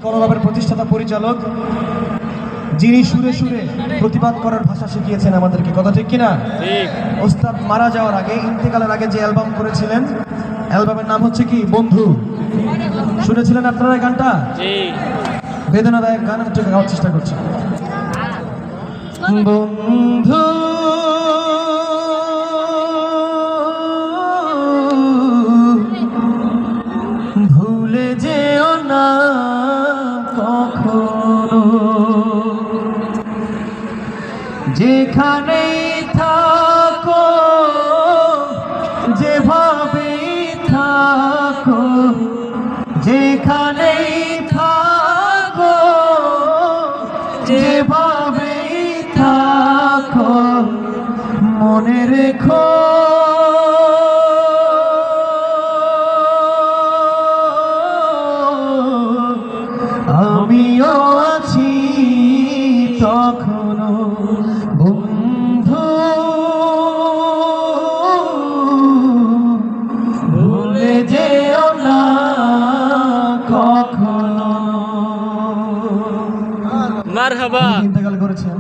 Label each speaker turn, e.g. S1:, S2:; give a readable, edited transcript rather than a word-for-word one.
S1: কলরবের প্রতিষ্ঠাতা পরিচালক, যিনি সুরে সুরে প্রতিবাদ করার ভাষা শিখিয়েছেন আমাদেরকে, কথা ঠিক কিনা?
S2: ঠিক।
S1: ওস্তাদ মারা যাওয়ার আগে, ইন্তেকালের আগে যে অ্যালবাম করেছিলেন, অ্যালবামের নাম হচ্ছে কি? বন্ধু। শুনেছিলেন আপনারা এই গানটা?
S2: জি।
S1: বেদনাদায়ক গান, একটু গাওয়ার চেষ্টা করছি। বন্ধু ভুলে যেও না কখনো, যেখানেই থাকো, যেভাবেই থাকো, যেখানেই থাকো, যেভাবেই থাকো, মনে রেখো আমিও আছি তখনো। বন্ধু ভুলে যেও না কখনো।
S2: মারহাবা।
S1: ইন্তেকাল করেছেন।